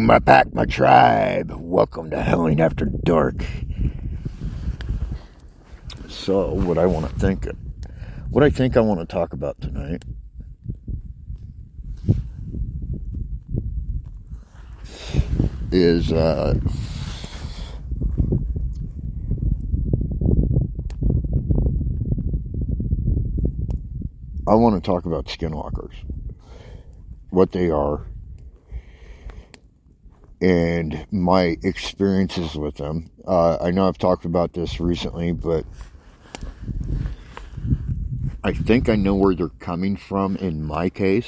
my pack, my tribe. Welcome to Howling After Dark. So, what I think I want to talk about tonight is I want to talk about skinwalkers, what they are, and my experiences with them. I know I've talked about this recently, but I think I know where they're coming from in my case.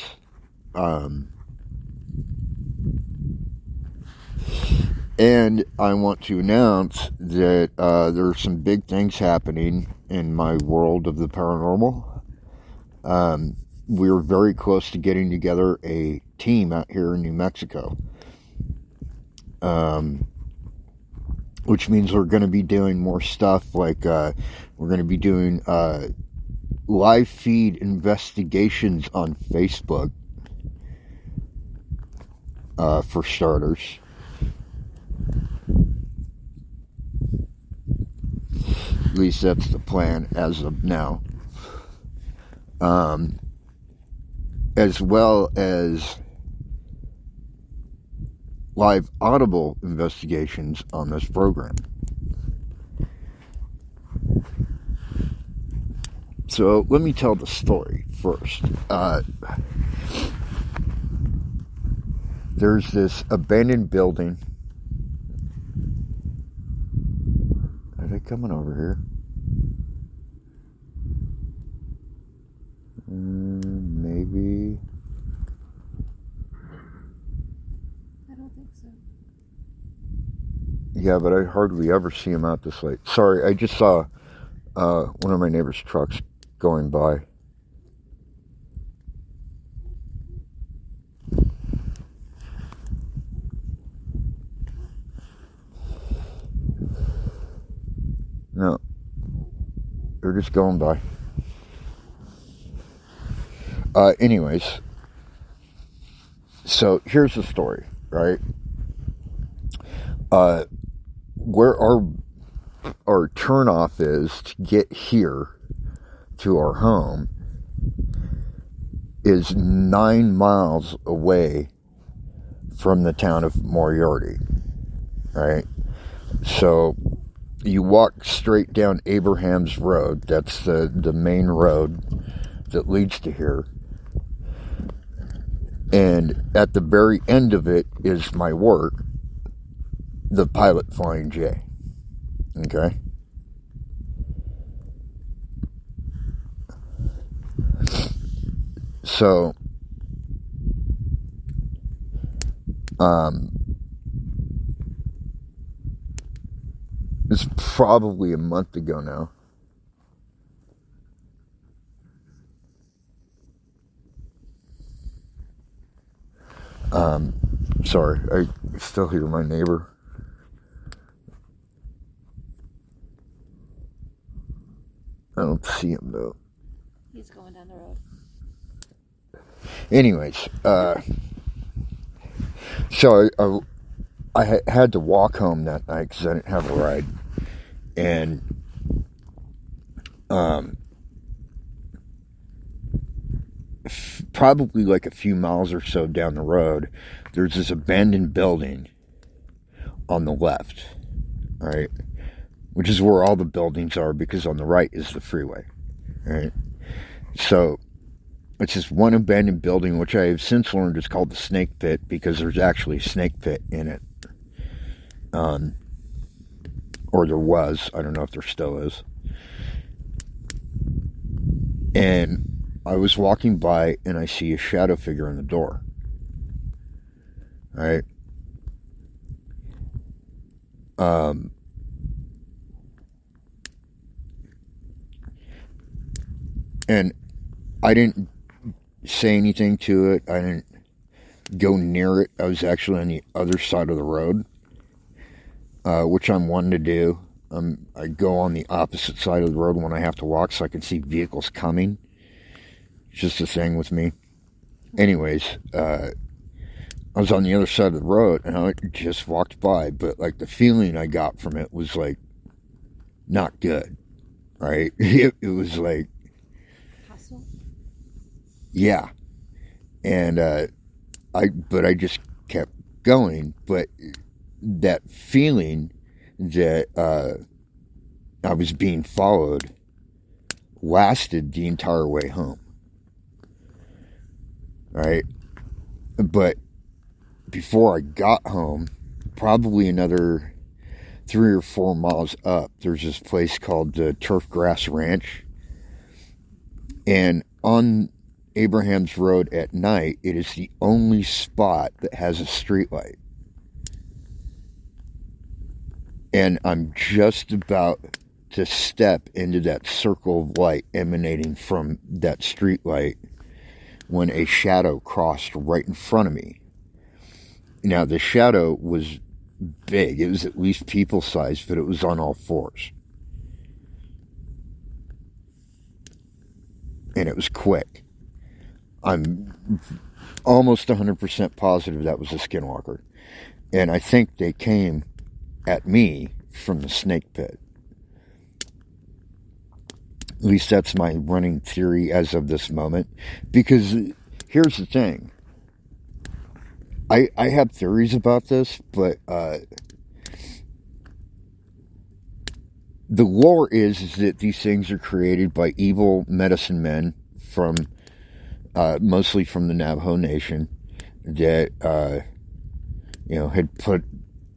And I want to announce that there are some big things happening in my world of the paranormal. We're very close to getting together a team out here in New Mexico. Which means we're going to be doing more stuff like we're going to be doing live feed investigations on Facebook, for starters. At least that's the plan as of now. As well as live audible investigations on this program. So let me tell the story first. There's this abandoned building. Are they coming over here? Maybe. I don't think so. Yeah, but I hardly ever see them out this late. Sorry, I just saw one of my neighbor's trucks going by. No, they're just going by. Anyways, so here's the story, right? Where our turnoff is to get here to our home is 9 miles away from the town of Moriarty, right? So you walk straight down Abraham's Road. That's the main road that leads to here. And at the very end of it is my work, the Pilot Flying J. Okay? So, it's probably a month ago now. Sorry, I still hear my neighbor. I don't see him though. He's going down the road. Anyways, so I had to walk home that night because I didn't have a ride, and probably like a few miles or so down the road, there's this abandoned building on the left, right? Which is where all the buildings are, because on the right is the freeway, right? So it's this one abandoned building, which I have since learned is called the Snake Pit, because there's actually a snake pit in it. Or there was. I don't know if there still is. And I was walking by, and I see a shadow figure in the door. Right? And I didn't say anything to it. I didn't go near it. I was actually on the other side of the road, which I'm wanting to do. I go on the opposite side of the road when I have to walk, so I can see vehicles coming. It's just a thing with me. Anyways, I was on the other side of the road and I just walked by, but like the feeling I got from it was like not good, right? It was like, Hostile? yeah. And I just kept going, but that feeling that I was being followed lasted the entire way home, right? But before I got home, probably another 3 or 4 miles up, there's this place called the Turf Grass Ranch. And on Abraham's Road at night, it is the only spot that has a streetlight. And I'm just about to step into that circle of light emanating from that streetlight when a shadow crossed right in front of me. Now, the shadow was big. It was at least people-sized, but it was on all fours. And it was quick. I'm almost 100% positive that was a skinwalker. And I think they came at me from the snake pit. At least that's my running theory as of this moment. Because here's the thing. I have theories about this, but the lore is that these things are created by evil medicine men from mostly from the Navajo Nation that had put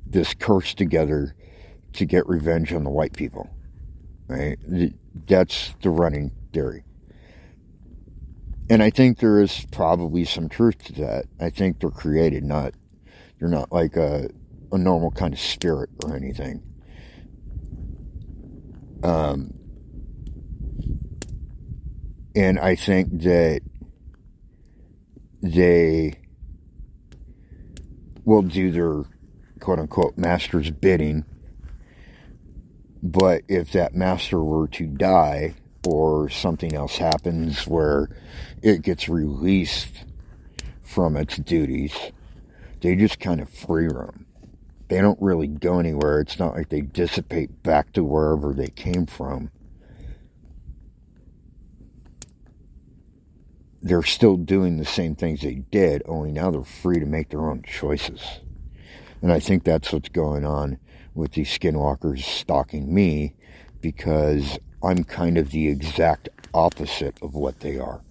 this curse together to get revenge on the white people. Right? That's the running theory. And I think there is probably some truth to that. I think they're created, they're not like a normal kind of spirit or anything. And I think that they will do their quote-unquote master's bidding. But if that master were to die or something else happens where it gets released from its duties, they just kind of free roam. They don't really go anywhere. It's not like they dissipate back to wherever they came from. They're still doing the same things they did, only now they're free to make their own choices. And I think that's what's going on with these skinwalkers stalking me, because I'm kind of the exact opposite of what they are.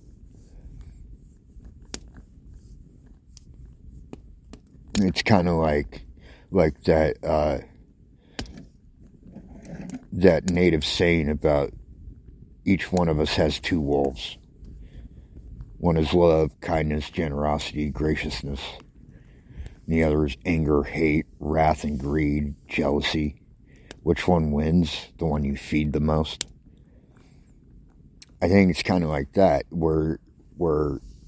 It's kind of like that that native saying about each one of us has 2 wolves. One is love, kindness, generosity, graciousness. And the other is anger, hate, wrath, and greed, jealousy. Which one wins? The one you feed the most? I think it's kind of like that, where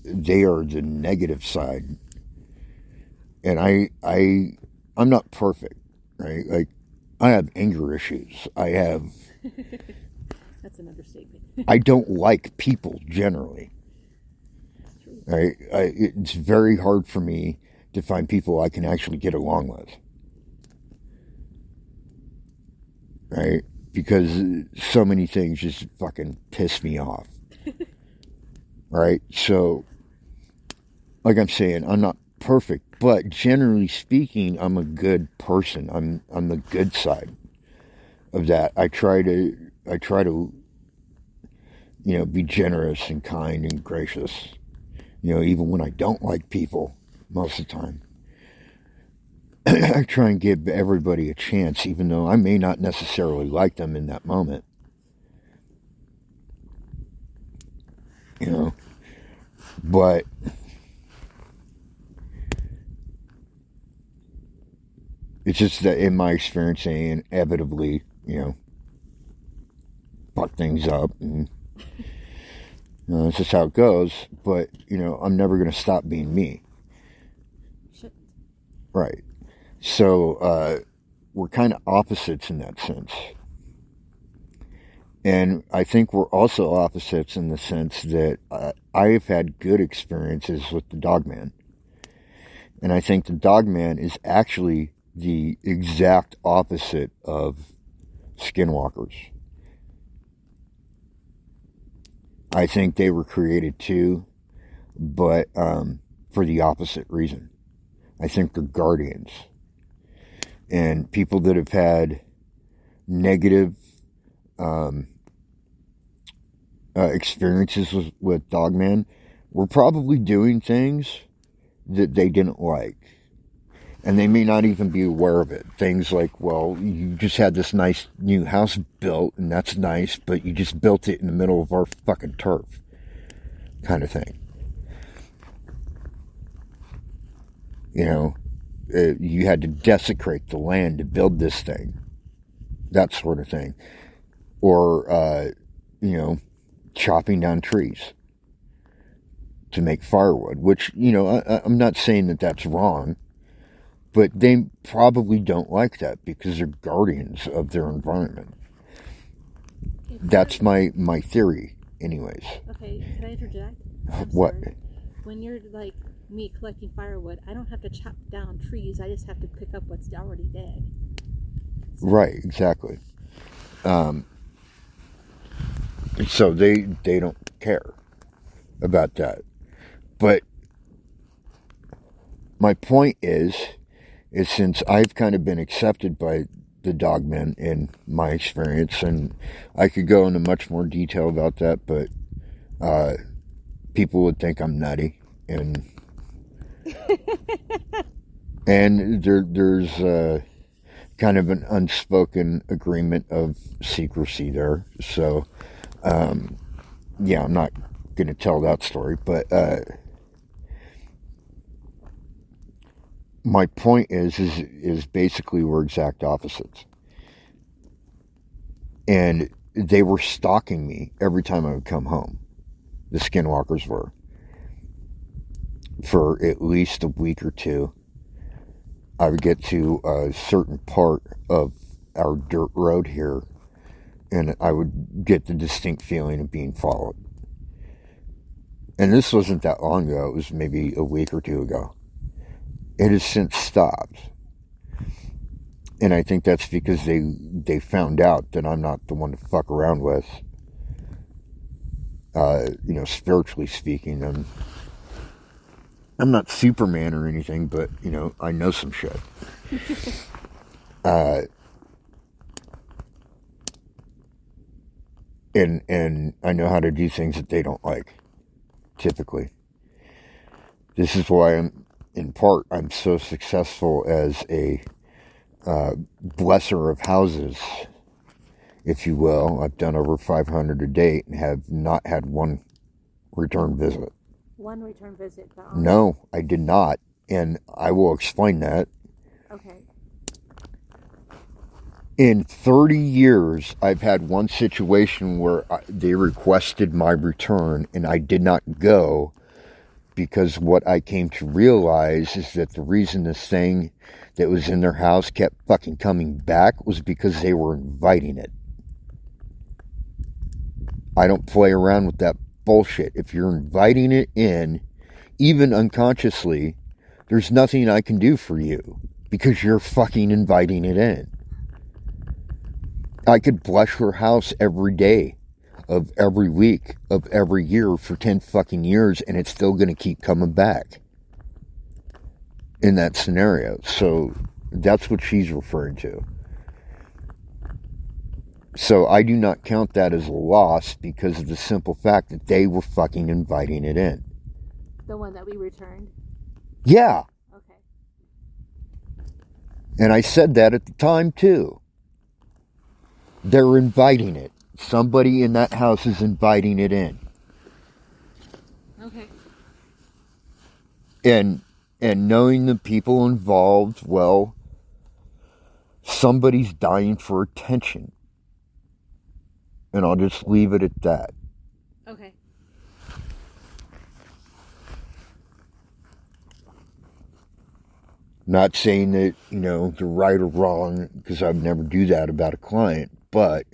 they are the negative side. And I'm not perfect, right? Like, I have anger issues. That's an understatement. I don't like people generally. Right? It's very hard for me to find people I can actually get along with. Right? Because so many things just fucking piss me off. Right? So, like I'm saying, I'm not perfect, but generally speaking, I'm a good person. I'm the good side of that. I try to be generous and kind and gracious. Even when I don't like people, most of the time. I try and give everybody a chance, even though I may not necessarily like them in that moment. But it's just that in my experience, they inevitably, fuck things up, and it's just how it goes. But I'm never going to stop being me. Shouldn't. Right. So we're kind of opposites in that sense. And I think we're also opposites in the sense that I've had good experiences with the Dogman. And I think the dog man is actually the exact opposite of skinwalkers. I think they were created too, but for the opposite reason. I think they're guardians. And people that have had negative experiences with dogmen were probably doing things that they didn't like. And they may not even be aware of it. Things like, well, you just had this nice new house built, and that's nice, but you just built it in the middle of our fucking turf. Kind of thing. You know, you had to desecrate the land to build this thing. That sort of thing. Or, you know, chopping down trees to make firewood. Which, you know, I'm not saying that that's wrong. But they probably don't like that because they're guardians of their environment. That's my theory, anyways. Okay, can I interject? What? Sorry. When you're like me collecting firewood, I don't have to chop down trees. I just have to pick up what's already dead. So. Right, exactly. So they don't care about that. But my point is since I've kind of been accepted by the dogmen in my experience, and I could go into much more detail about that, but people would think I'm nutty, and there's kind of an unspoken agreement of secrecy there. So yeah, I'm not going to tell that story, but my point is basically we're exact opposites. And they were stalking me every time I would come home. The skinwalkers were. For at least a week or two. I would get to a certain part of our dirt road here, and I would get the distinct feeling of being followed. And this wasn't that long ago. It was maybe a week or two ago. It has since stopped. And I think that's because they found out that I'm not the one to fuck around with. You know, spiritually speaking. I'm not Superman or anything, but, you know, I know some shit. And I know how to do things that they don't like. Typically. This is why in part, I'm so successful as a blesser of houses, if you will. I've done over 500 to date and have not had one return visit. One return visit, but no, I did not, and I will explain that. Okay. In 30 years, I've had one situation where they requested my return, and I did not go. Because what I came to realize is that the reason this thing that was in their house kept fucking coming back was because they were inviting it. I don't play around with that bullshit. If you're inviting it in, even unconsciously, there's nothing I can do for you because you're fucking inviting it in. I could bless your house every day of every week of every year for 10 fucking years, and it's still going to keep coming back in that scenario. So that's what she's referring to. So I do not count that as a loss because of the simple fact that they were fucking inviting it in. The one that we returned? Yeah. Okay. And I said that at the time too. They're inviting it. Somebody in that house is inviting it in. Okay. And knowing the people involved, well, somebody's dying for attention. And I'll just leave it at that. Okay. Not saying that, you know, they're right or wrong, because I would never do that about a client, but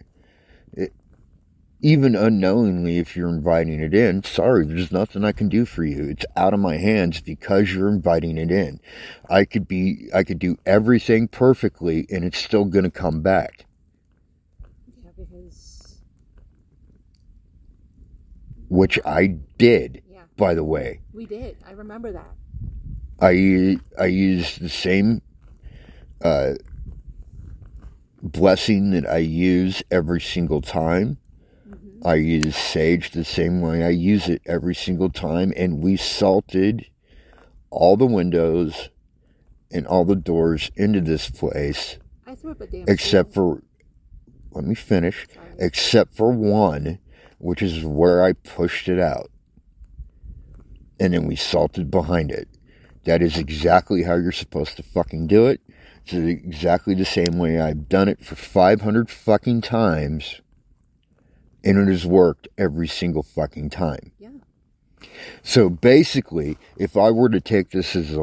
even unknowingly, if you're inviting it in, sorry, there's nothing I can do for you. It's out of my hands because you're inviting it in. I could do everything perfectly and it's still going to come back. Yeah, because... Which I did, yeah. By the way. We did. I remember that. I used the same blessing that I use every single time. I use sage the same way I use it every single time, and we salted all the windows and all the doors into this place. I threw up a damn except for, let me finish, Sorry. Except for one, which is where I pushed it out. And then we salted behind it. That is exactly how you're supposed to fucking do it. It's exactly the same way I've done it for 500 fucking times. And it has worked every single fucking time. Yeah. So basically, if I were to take this as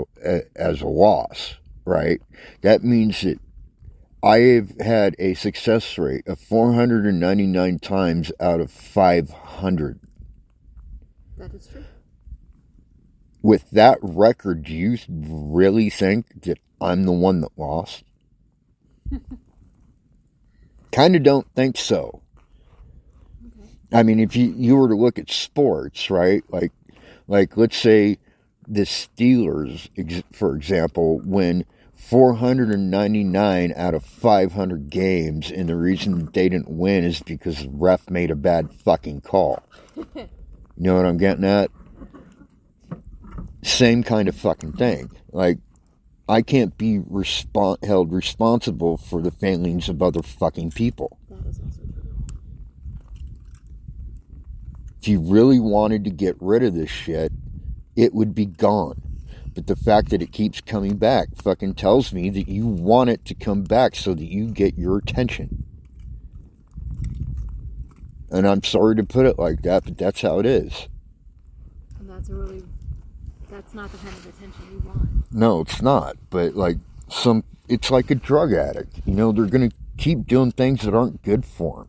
a loss, right, that means that I have had a success rate of 499 times out of 500. That is true. With that record, do you really think that I'm the one that lost? Kind of don't think so. I mean, if you were to look at sports, right? Like let's say the Steelers, for example, win 499 out of 500 games, and the reason they didn't win is because the ref made a bad fucking call. You know what I'm getting at? Same kind of fucking thing. Like, I can't be held responsible for the failings of other fucking people. That is also true. If you really wanted to get rid of this shit, it would be gone. But the fact that it keeps coming back fucking tells me that you want it to come back so that you get your attention. And I'm sorry to put it like that, but that's how it is. And that's not the kind of attention you want. No, it's not. But it's like a drug addict. You know, they're going to keep doing things that aren't good for them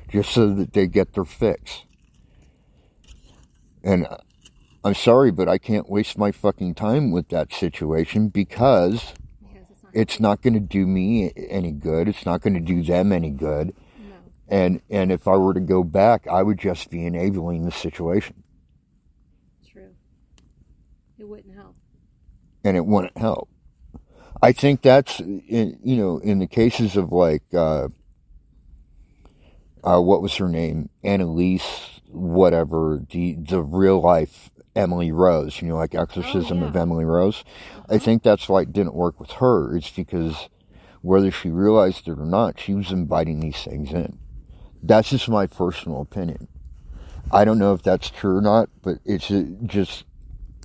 just so that they get their fix. And I'm sorry, but I can't waste my fucking time with that situation because it's not going to do me any good. It's not going to do them any good. No. And if I were to go back, I would just be enabling the situation. True. It wouldn't help. And it wouldn't help. I think that's, in the cases of what was her name? Annalise, whatever, the real life Emily Rose, like Exorcism of Emily Rose. I think that's why it didn't work with her. It's because whether she realized it or not, she was inviting these things in. That's just my personal opinion. I don't know if that's true or not, but it's just,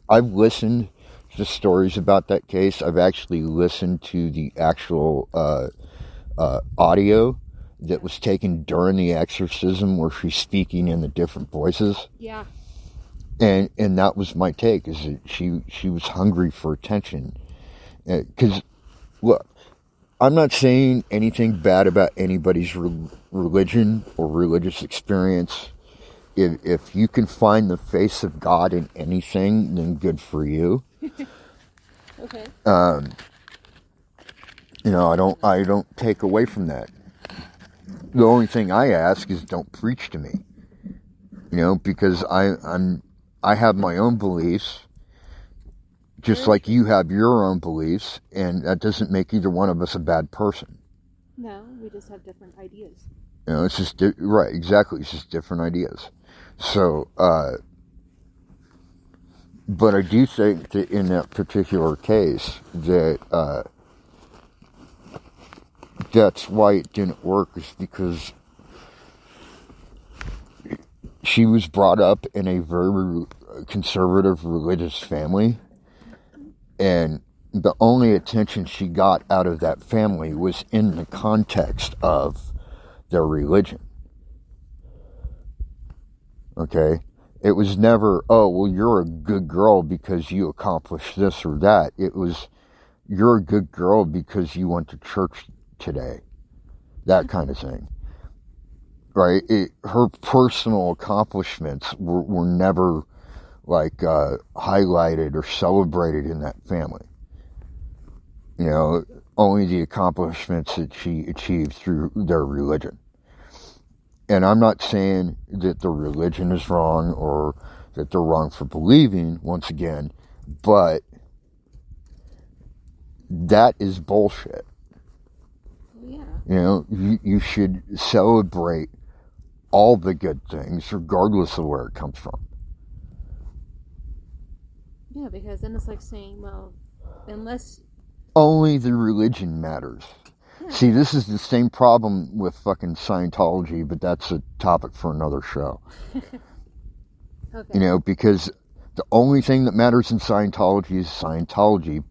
I've listened to stories about that case. I've actually listened to the actual audio that was taken during the exorcism where she's speaking in the different voices. Yeah. And that was my take, is that she was hungry for attention. Because, look, I'm not saying anything bad about anybody's religion or religious experience. If you can find the face of God in anything, then good for you. Okay. I don't take away from that. The only thing I ask is don't preach to me. Because I have my own beliefs, just like you have your own beliefs, and that doesn't make either one of us a bad person. No, we just have different ideas. It's just, right, exactly, it's just different ideas. So, but I do think that in that particular case, that that's why it didn't work, is because she was brought up in a very conservative religious family, and the only attention she got out of that family was in the context of their religion. Okay? It was never, oh, well, you're a good girl because you accomplished this or that. It was, you're a good girl because you went to church today. That kind of thing. right? Her personal accomplishments were never like highlighted or celebrated in that family. You know, only the accomplishments that she achieved through their religion. And I'm not saying that the religion is wrong or that they're wrong for believing, once again, but that is bullshit. Yeah. You know, you should celebrate all the good things, regardless of where it comes from. Yeah, because then it's like saying, well, unless... Only the religion matters. Yeah. See, this is the same problem with fucking Scientology, but that's a topic for another show. Okay. You know, because the only thing that matters in Scientology is Scientology,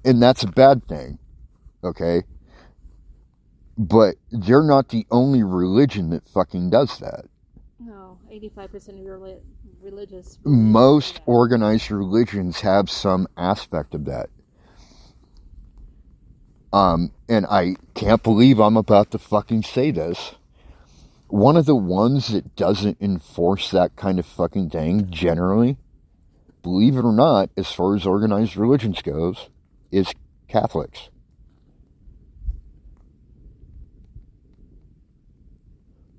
and that's a bad thing, okay? But they're not the only religion that fucking does that. No, 85% of your religious... Most organized religions have some aspect of that. And I can't believe I'm about to fucking say this. One of the ones that doesn't enforce that kind of fucking thing, generally, believe it or not, as far as organized religions goes, is Catholics.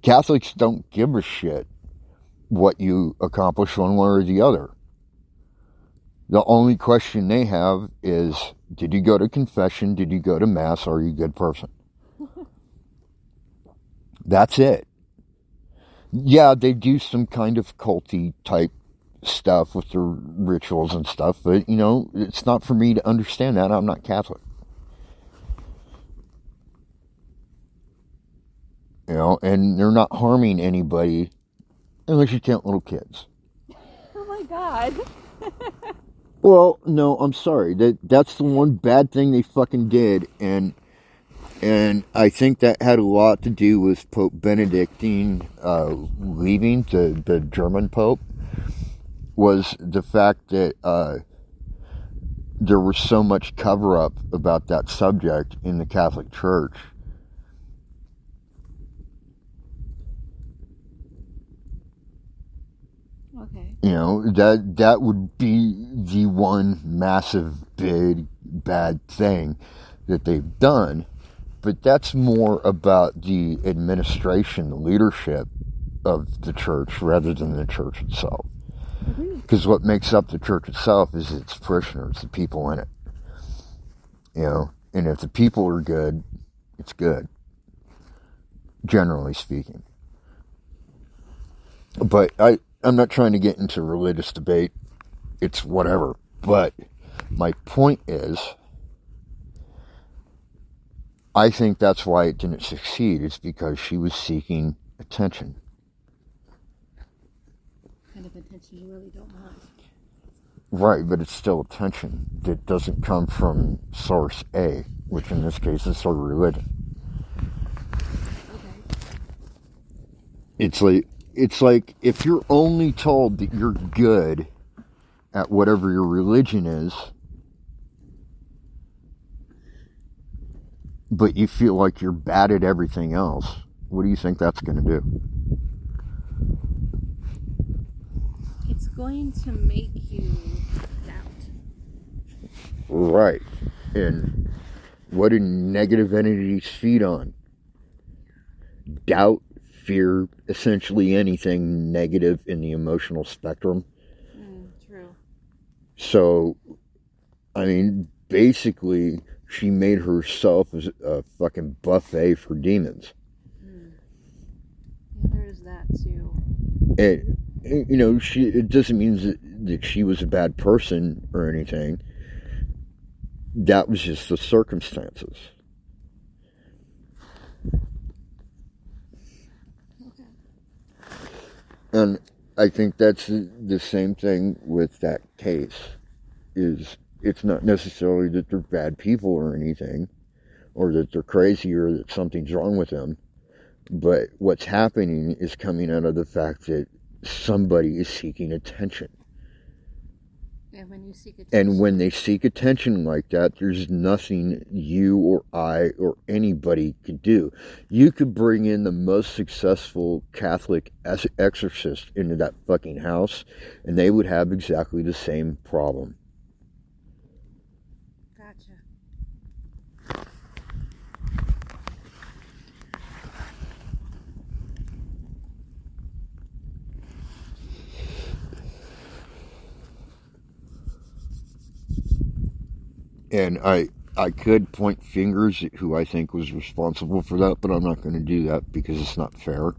Catholics don't give a shit what you accomplish one way or the other. The only question they have is, did you go to confession? Did you go to mass? Are you a good person? That's it. Yeah, they do some kind of culty type stuff with their rituals and stuff, but, you know, it's not for me to understand that. I'm not Catholic. You know, and they're not harming anybody unless you count little kids. Oh my God. Well, no, I'm sorry. That's the one bad thing they fucking did, and I think that had a lot to do with Pope Benedictine leaving, the German Pope, was the fact that there was so much cover-up about that subject in the Catholic Church. Okay. You know, that would be the one massive, big, bad thing that they've done. But that's more about the administration, the leadership of the church rather than the church itself. Because what makes up the church itself is its parishioners, the people in it. You know, and if the people are good, it's good. Generally speaking. But I'm not trying to get into religious debate. It's whatever. But my point is, I think that's why it didn't succeed. It's because she was seeking attention. Kind of attention you really don't want. Right, but it's still attention that doesn't come from source A, which in this case is sort of religion. Okay. It's like if you're only told that you're good at whatever your religion is, but you feel like you're bad at everything else, what do you think that's going to do? It's going to make you doubt. Right. And what do negative entities feed on? Doubt, fear, essentially anything negative in the emotional spectrum. True. So, I mean, basically, she made herself a fucking buffet for demons. Yeah, there's that too. And, you know, it doesn't mean that she was a bad person or anything. That was just the circumstances. And I think that's the same thing with that case. It's not necessarily that they're bad people or anything, or that they're crazy or that something's wrong with them. But what's happening is coming out of the fact that somebody is seeking attention. And when you seek attention. And when they seek attention like that, there's nothing you or I or anybody could do. You could bring in the most successful Catholic exorcist into that fucking house, and they would have exactly the same problem. Gotcha. And I could point fingers at who I think was responsible for that, but I'm not going to do that because it's not fair,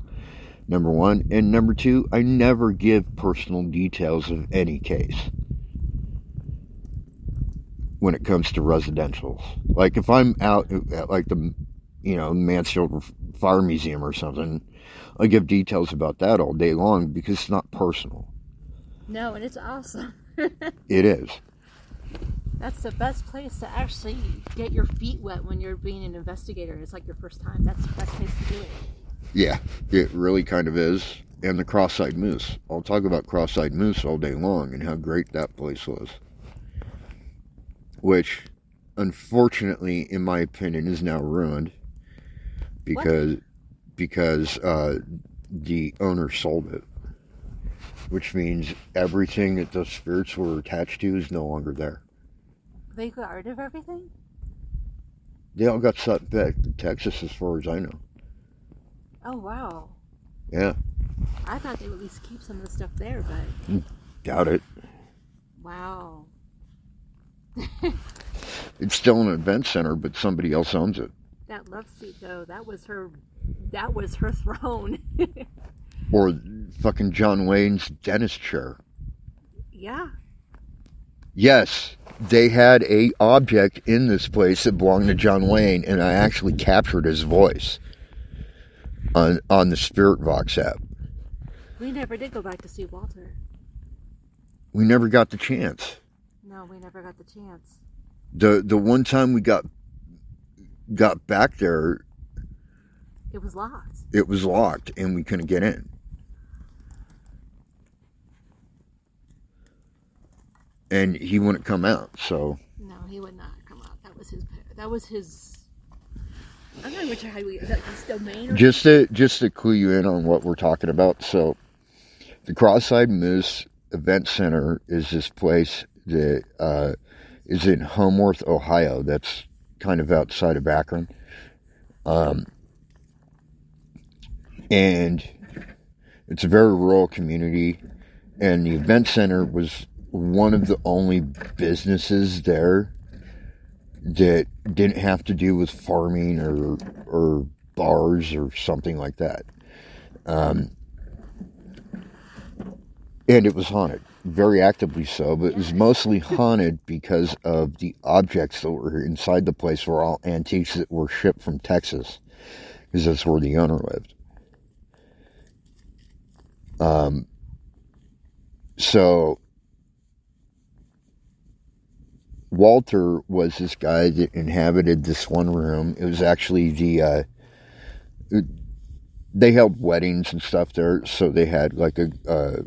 number one. And number two, I never give personal details of any case when it comes to residentials. Like if I'm out at like the, Mansfield Fire Museum or something, I give details about that all day long because it's not personal. No, and it's awesome. It is. That's the best place to actually get your feet wet when you're being an investigator. It's like your first time. That's the best place to do it. Yeah, it really kind of is. And the cross-eyed moose. I'll talk about cross-eyed moose all day long and how great that place was. Which, unfortunately, in my opinion, is now ruined. Because the owner sold it. Which means everything that those spirits were attached to is no longer there. They got rid of everything? They all got sent back to Texas as far as I know. Oh, wow. Yeah. I thought they would at least keep some of the stuff there, but... Doubt it. Wow. It's still an event center, but somebody else owns it. That love seat, though, that was her throne. Or fucking John Wayne's dentist chair. Yeah. Yes, they had a object in this place that belonged to John Wayne, and I actually captured his voice on the Spirit Vox app. We never did go back to see Walter. We never got the chance. No, we never got the chance. The one time we got back there, it was locked. It was locked, and we couldn't get in. And he wouldn't come out, so... No, he would not come out. That was his... I'm not even sure how is that his domain? Or just to clue you in on what we're talking about, so... The Cross-Eyed Moose Event Center is this place that is in Homeworth, Ohio. That's kind of outside of Akron. And it's a very rural community. And the event center was one of the only businesses there that didn't have to do with farming or bars or something like that. And it was haunted, very actively so, but it was mostly haunted because of the objects that were inside the place were all antiques that were shipped from Texas, because that's where the owner lived. So Walter was this guy that inhabited this one room. It was actually they held weddings and stuff there, so they had like a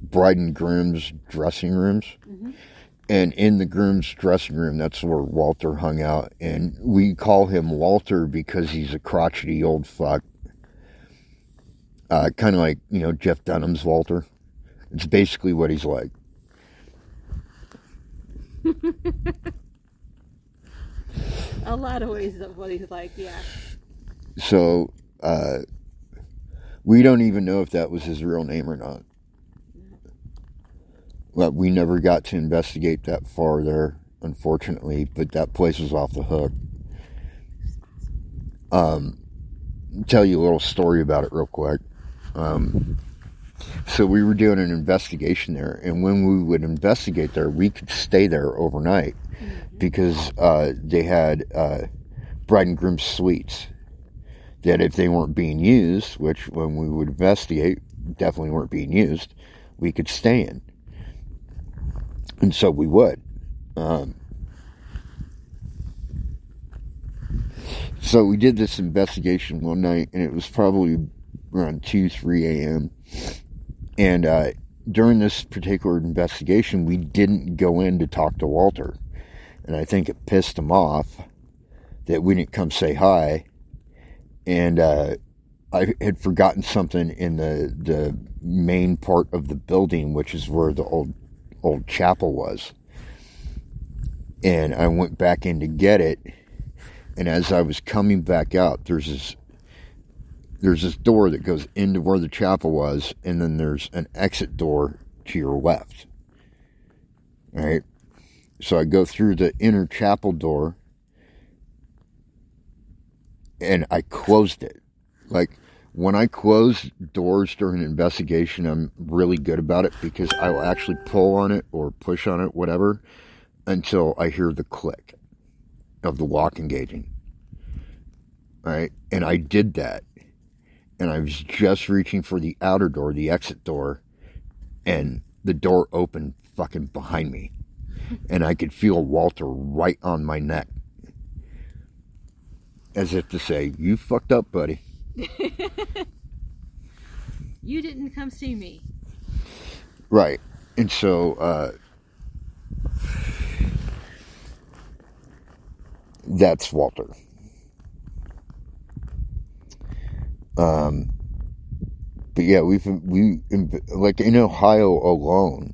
bride and groom's dressing rooms. Mm-hmm. And in the groom's dressing room, that's where Walter hung out. And we call him Walter because he's a crotchety old fuck. Kind of like, Jeff Dunham's Walter. It's basically what he's like. A lot of ways of what he's like, yeah. So, we don't even know if that was his real name or not. Well, we never got to investigate that far there, unfortunately, but that place was off the hook. Tell you a little story about it real quick. So we were doing an investigation there, and when we would investigate there, we could stay there overnight because they had bride and groom suites that if they weren't being used, which when we would investigate definitely weren't being used, we could stay in. And so we would. So we did this investigation one night, and it was probably around 2, 3 a.m. And during this particular investigation, we didn't go in to talk to Walter. And I think it pissed him off that we didn't come say hi. And I had forgotten something in the main part of the building, which is where the old chapel was. And I went back in to get it. And as I was coming back out, there's this door that goes into where the chapel was, and then there's an exit door to your left. All right? So I go through the inner chapel door, and I closed it. Like, when I close doors during an investigation, I'm really good about it, because I will actually pull on it or push on it, whatever, until I hear the click of the lock engaging. All right? And I did that. And I was just reaching for the outer door, the exit door, and the door opened fucking behind me. And I could feel Walter right on my neck. As if to say, you fucked up, buddy. You didn't come see me. Right. And so, that's Walter. But yeah, we like in Ohio alone,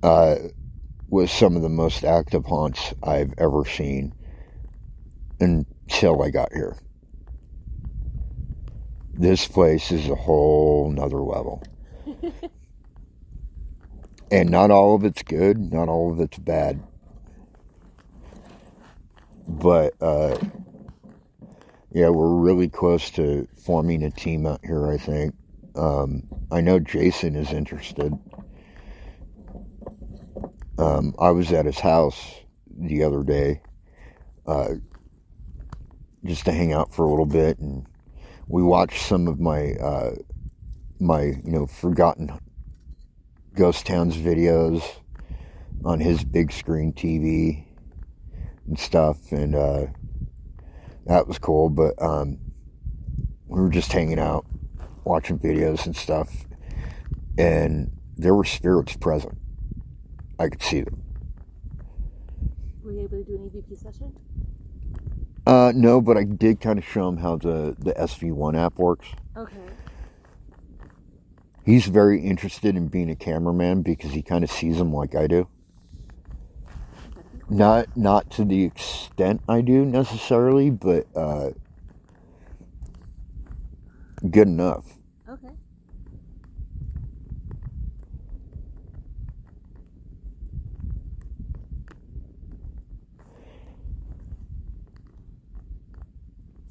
was some of the most active haunts I've ever seen until I got here. This place is a whole nother level. And not all of it's good, not all of it's bad. But, yeah, we're really close to forming a team out here, I think. I know Jason is interested. I was at his house the other day, just to hang out for a little bit, and we watched some of my forgotten ghost towns videos on his big screen TV and stuff, and that was cool. But we were just hanging out, watching videos and stuff, and there were spirits present. I could see them. Were you able to do an EVP session? No, but I did kind of show him how the SV1 app works. Okay. He's very interested in being a cameraman because he kind of sees them like I do. Not to the extent I do necessarily, but good enough. Okay.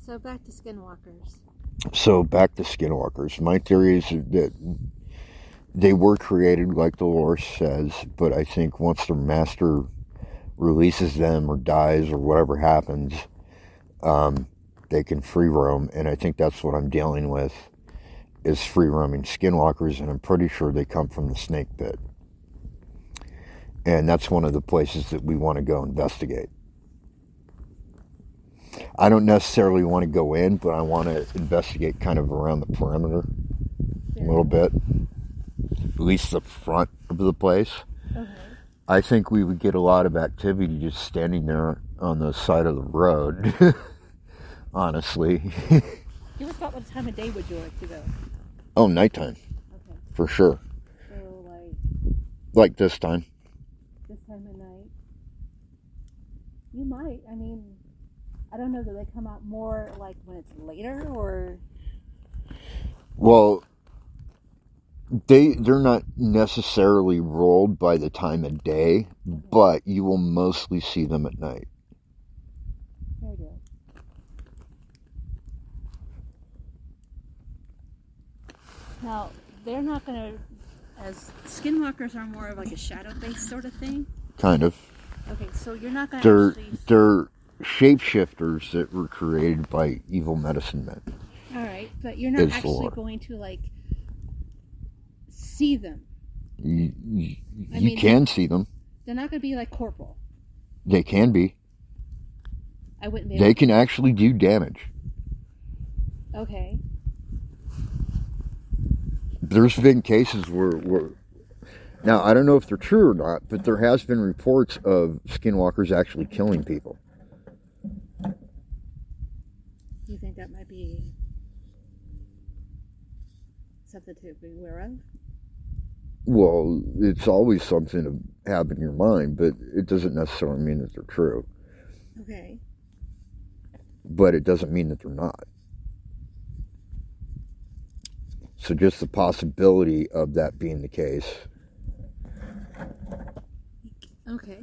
So back to skinwalkers. So back to skinwalkers. My theory is that they were created like the lore says, but I think once their master releases them or dies or whatever happens, they can free roam, and I think that's what I'm dealing with, is free roaming skinwalkers, and I'm pretty sure they come from the snake pit. And that's one of the places that we want to go investigate. I don't necessarily want to go in, but I want to investigate kind of around the perimeter a little bit. At least the front of the place. Okay. I think we would get a lot of activity just standing there on the side of the road. Honestly. Give us about what time of day would you like to go? Oh, nighttime. Okay. For sure. So like this time. This time of night? You might. I mean, I don't know, do they come out more like when it's later, or? Well, they're not necessarily rolled by the time of day, but you will mostly see them at night. Very good. Now, they're not going to, as skinwalkers are more of like a shadow-based sort of thing? Kind of. Okay, so you're not going to actually... They're shapeshifters that were created by evil medicine men. All right, but you're not actually going to, like, see them. You can see them. They're not going to be like corporal. They can be. I wouldn't be. They can actually do damage. Okay. there's been cases where now I don't know if they're true or not, but there has been reports of skinwalkers actually killing people. Do you think that might be something to be aware of? Well, it's always something to have in your mind, but it doesn't necessarily mean that they're true. Okay. But it doesn't mean that they're not. So just the possibility of that being the case. Okay.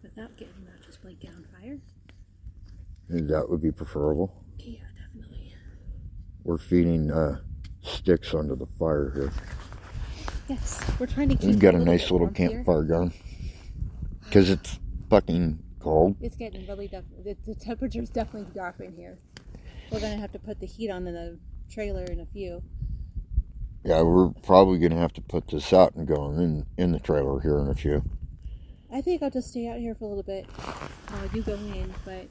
Without getting matches blanket on fire? And that would be preferable. Yeah, definitely. We're feeding sticks under the fire here. Yes, we're trying to keep. We've got a nice little campfire going. Because it's fucking cold. It's getting really the temperature's definitely dropping here. We're gonna have to put the heat on in the trailer in a few. Yeah, we're probably gonna have to put this out and go in the trailer here in a few. I think I'll just stay out here for a little bit while you go in, but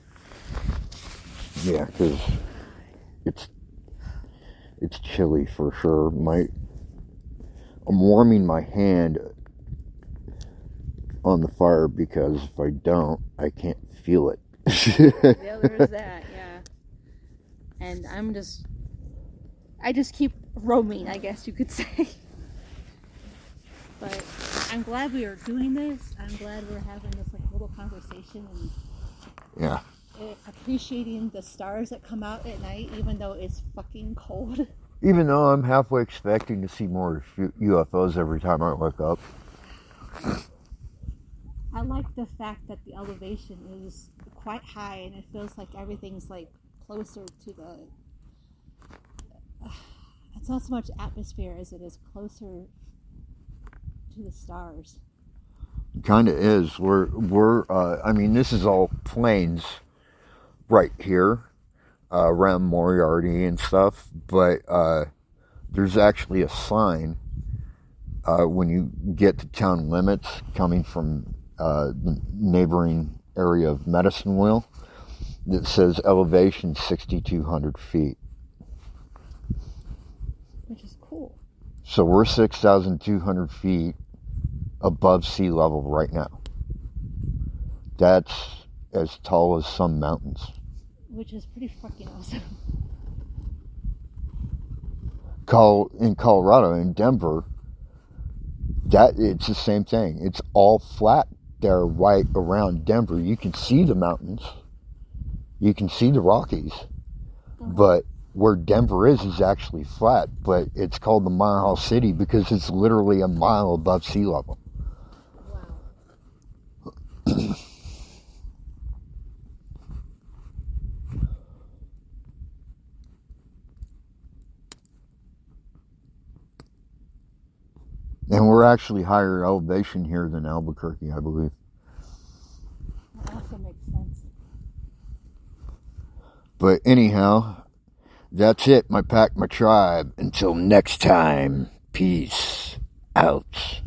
yeah, because it's chilly for sure. I'm warming my hand on the fire because if I don't, I can't feel it. Yeah, there's that, yeah. And I just keep roaming, I guess you could say. But I'm glad we are doing this. I'm glad we're having this like little conversation and yeah, appreciating the stars that come out at night, even though it's fucking cold. Even though I'm halfway expecting to see more UFOs every time I wake up. I like the fact that the elevation is quite high and it feels like everything's like closer to the it's not so much atmosphere as it is closer to the stars. Kind of is. I mean, this is all plains right here around Moriarty and stuff, but there's actually a sign when you get to town limits coming from the neighboring area of Medicine Wheel that says elevation 6,200 feet. Which is cool. So we're 6,200 feet above sea level right now. That's as tall as some mountains. Which is pretty fucking awesome. In Colorado, in Denver, it's the same thing. It's all flat there right around Denver. You can see the mountains. You can see the Rockies. But where Denver is actually flat. But it's called the Mile High City because it's literally a mile above sea level. Wow. And we're actually higher elevation here than Albuquerque, I believe. That also makes sense. But anyhow, that's it. My pack, my tribe. Until next time, peace out.